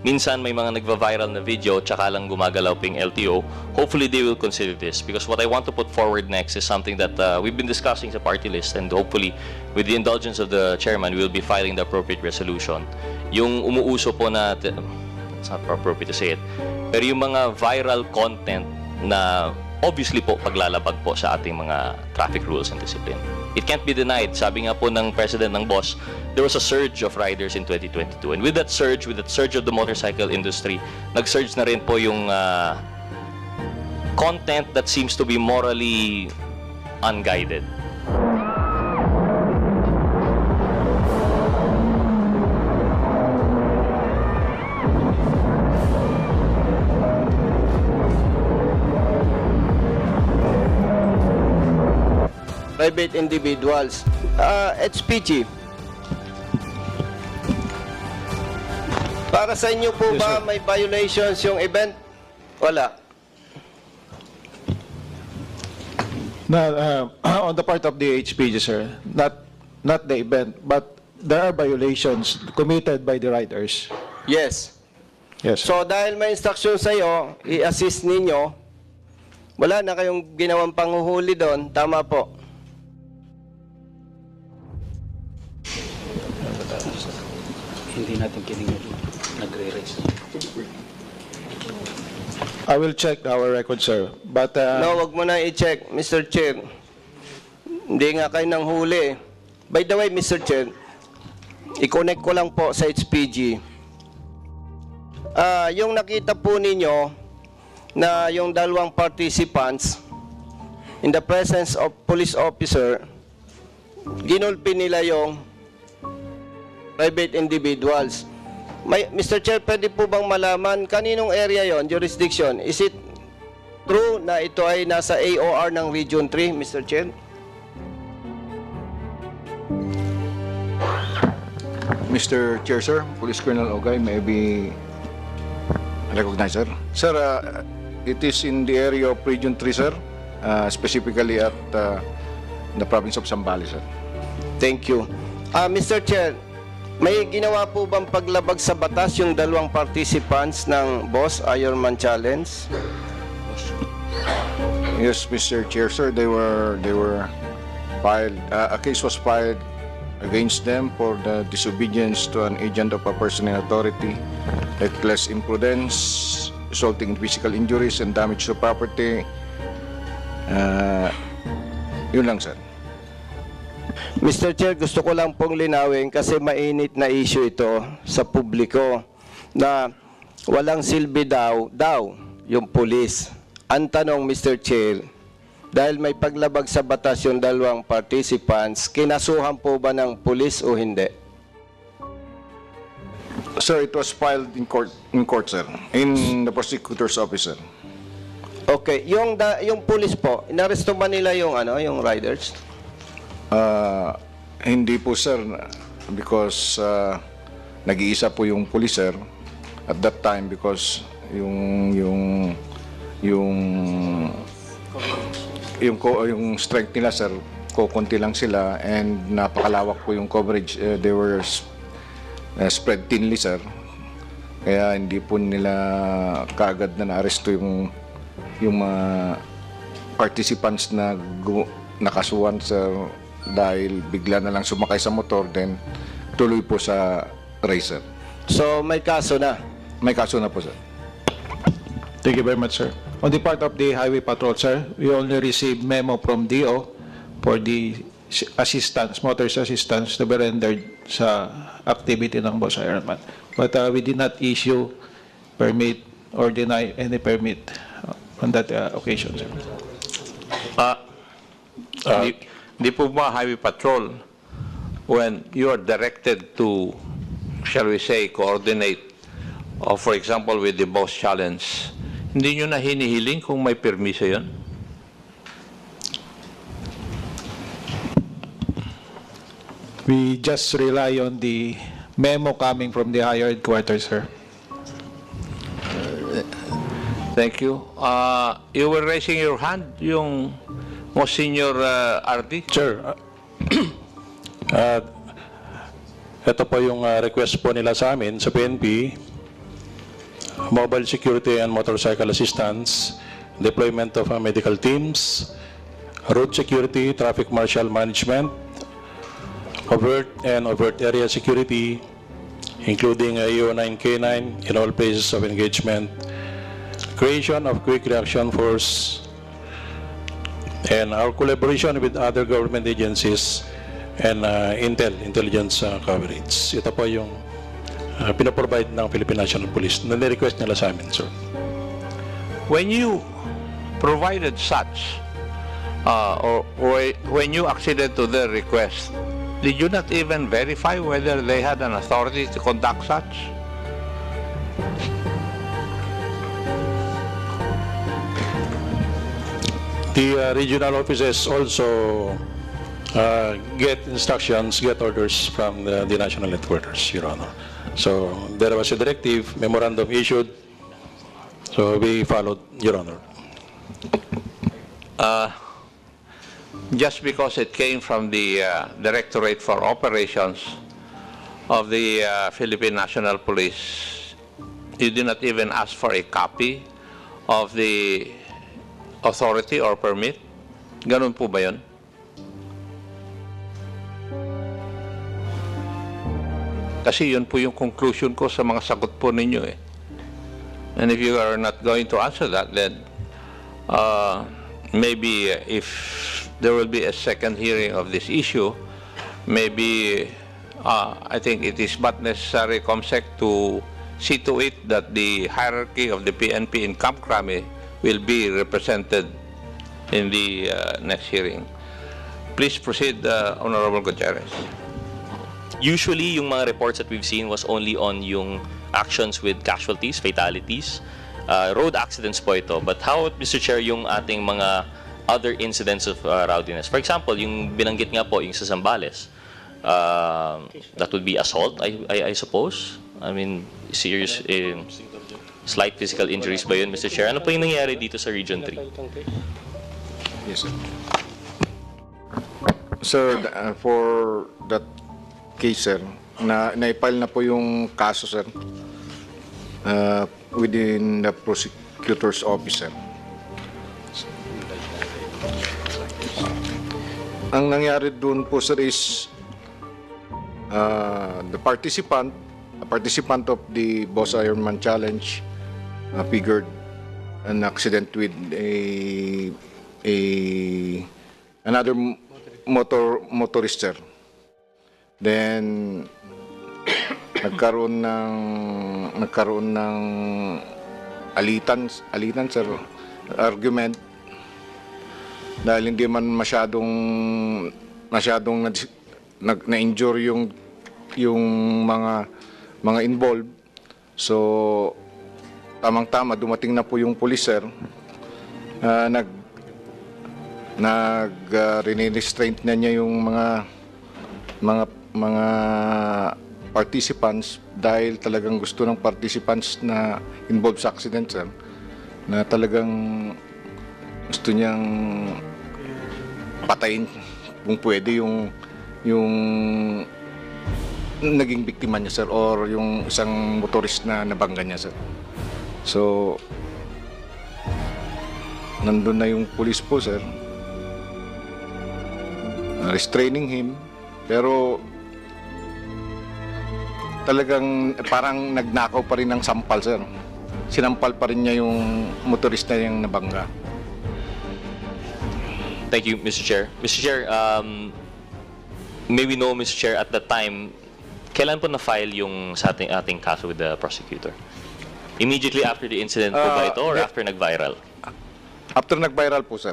minsan may mga nagva-viral na video tsaka lang gumagalaw ping LTO. Hopefully they will consider this, because what I want to put forward next is something that we've been discussing sa party list, and hopefully with the indulgence of the chairman, we will be filing the appropriate resolution. Yung umuuso po na, it's not appropriate to say it, pero yung mga viral content na obviously po paglalabag po sa ating mga traffic rules and discipline. It can't be denied. Sabi nga po ng president ng BOSS, there was a surge of riders in 2022. And with that surge of the motorcycle industry, nag-surge na rin po yung content that seems to be morally unguided. Private individuals. HPG. Para sa inyo po Yes, ba sir. may violations yung event? Wala. On the part of the HPG, sir, not the event, but there are violations committed by the riders. Yes. Yes, sir. So dahil may instruction sa iyo, i-assist ninyo, wala na kayong ginawang panghuhuli doon. Tama po. Hindi natin kinigil. Nagre-raise. I will check our record, sir. But No, wag mo na i-check, Mr. Chair. Hindi nga kayo nang huli. By the way, Mr. Chair, i-connect ko lang po sa HPG. Yung nakita po ninyo na yung dalawang participants in the presence of police officer, ginulpi nila yung private individuals. Mr. Chair, pwede po bang malaman kaninong area yon, jurisdiction? Is it true na ito ay nasa AOR ng Region 3, Mr. Chair? Mr. Chair, sir, Police Colonel Ogay, may be recognized, sir. Sir, it is in the area of Region 3, sir, specifically at the province of Zambales, sir. Thank you. Mr. Chair, may ginawa po bang paglabag sa batas yung dalawang participants ng Boss Ironman Challenge? Yes, Mr. Chair, sir, they were filed, a case was filed against them for the disobedience to an agent of a person in authority, reckless imprudence, resulting in physical injuries and damage to property. Yun lang, sir. Mr. Chair, gusto ko lang pong linawin kasi mainit na issue ito sa publiko na walang silbi daw yung pulis. Ang tanong, Mr. Chair, dahil may paglabag sa batas yung dalawang participants, kinasuhan po ba ng pulis o hindi? Sir, it was filed in court, sir, in the prosecutor's office, sir. Okay, yung pulis po, inaresto ba nila yung yung riders? Hindi po, sir, because nag-iisa po yung police, sir, at that time, because yung strength nila, sir, kukunti lang sila, and napakalawak po yung coverage. They were spread thinly, sir, kaya hindi po nila kaagad na naaresto yung mga participants na nakasuhan, sir, dahil bigla na lang sumakay sa motor, then tuloy po sa racer. So may kaso na? May kaso na po, sir. thank you very much, sir. On the part of the Highway Patrol, sir, we only received memo from DO for the assistance, motorist assistance to be rendered sa activity ng Boss Ironman. But we did not issue permit or deny any permit on that occasion, sir. Di po ba Highway Patrol, when you are directed to, shall we say, coordinate, or for example with the Boss Challenge, hindi nyo na hinihiling kung may permiso yun? We just rely on the memo coming from the higher headquarters, sir. Thank you. You were raising your hand, yung most senior RD? Sir, ito po yung request po nila sa amin sa PNP mobile security and motorcycle assistance, deployment of medical teams, road security, traffic marshal management, overt and overt area security, including EO9K9 in all places of engagement, creation of quick reaction force, and our collaboration with other government agencies and intelligence coverage. Ito po yung pinaprovide ng Philippine National Police na ni-request nila sa amin, sir. When you provided such, or when you acceded to their request, did you not even verify whether they had an authority to conduct such? The regional offices also get instructions, get orders from the national headquarters, Your Honor. So there was a directive, memorandum issued, so we followed, Your Honor. Just because it came from the Directorate for Operations of the Philippine National Police, you did not even ask for a copy of the authority or permit? Ganun po ba yun? Kasi yun po yung conclusion ko sa mga sagot po ninyo eh. And if you are not going to answer that, then maybe if there will be a second hearing of this issue, maybe I think it is but necessary, COMSEC, to see to it that the hierarchy of the PNP in Camp Crame will be represented in the next hearing. Please proceed, Honorable Gutierrez. Usually, yung mga reports that we've seen was only on yung actions with casualties, fatalities, road accidents po ito. But how, Mr. Chair, yung ating mga other incidents of rowdiness? For example, yung binanggit nga po, yung sa Zambales, that would be assault, I suppose. I mean, serious, slight physical injuries ba yun, Mr. Chair? Ano po yung nangyari dito sa Region 3? Yes, sir. Sir, for that case, sir, na-file na po yung kaso, sir, within the prosecutor's office, sir. Ang nangyari doon po, sir, is the participant of the Boss Ironman Challenge figured an accident with another motorist, sir. Then nagkaroon ng alitan, sir, argument, dahil hindi man masyadong na-injure yung mga involved. So tamang-tama dumating na po yung police, sir. Restraint na niya yung mga participants, dahil talagang gusto ng participants na involved sa accident, sir, na talagang gusto niyang patayin kung pwede yung naging biktima niya, sir, or yung isang motorist na nabangga niya, sir. So nandun na yung police po, sir, restraining him, pero talagang parang nagnakaw pa rin ng sampal, sir. Sinampal pa rin niya yung motorista yung nabangga. Thank you, Mr. Chair. Mr. Chair, may we know, Mr. Chair, at that time, kailan po na-file yung sa ating kaso with the prosecutor? Immediately after the incident po ba ito, or after nag-viral? After nag-viral po, sir.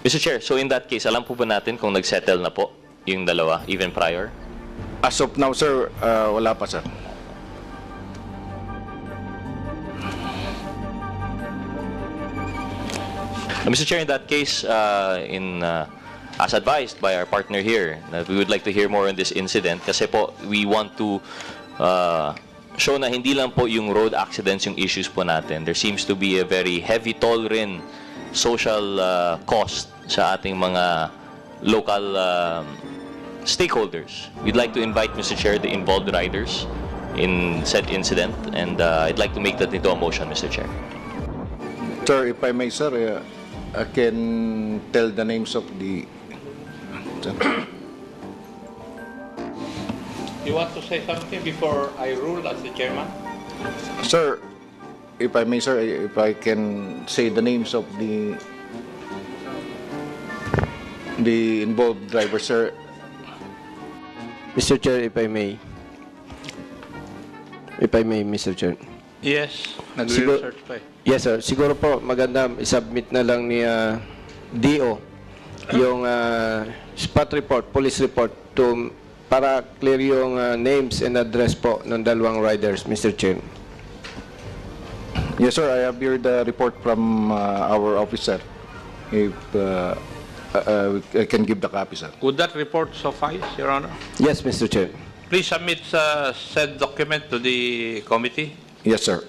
Mr. Chair, so in that case, alam po ba natin kung nag-settle na po yung dalawa, even prior? As of now, sir, wala pa, sir. Mr. Chair, in that case, as advised by our partner here, we would like to hear more on this incident kasi po we want to show na hindi lang po yung road accidents yung issues po natin. There seems to be a very heavy toll rin social cost sa ating mga local stakeholders. We'd like to invite, Mr. Chair, the involved riders in said incident, and I'd like to make that into a motion, Mr. Chair. Sir, if I may, sir, I can tell the names of the... You want to say something before I rule as the chairman? Sir, if I may, sir, if I can say the names of the involved driver, sir. Mr. Chair, if I may. If I may, Mr. Chair. Yes, Siguro- nagre-research pa eh. Yes, sir. Siguro po maganda isubmit na lang ni DO yung spot report, police report para clear yung names and address po ng dalawang riders, Mr. Chair. Yes, sir, I have here the report from our officer. If I can give the copy, sir. Would that report suffice, Your Honor? Yes, Mr. Chair. Please submit said document to the committee. Yes, sir.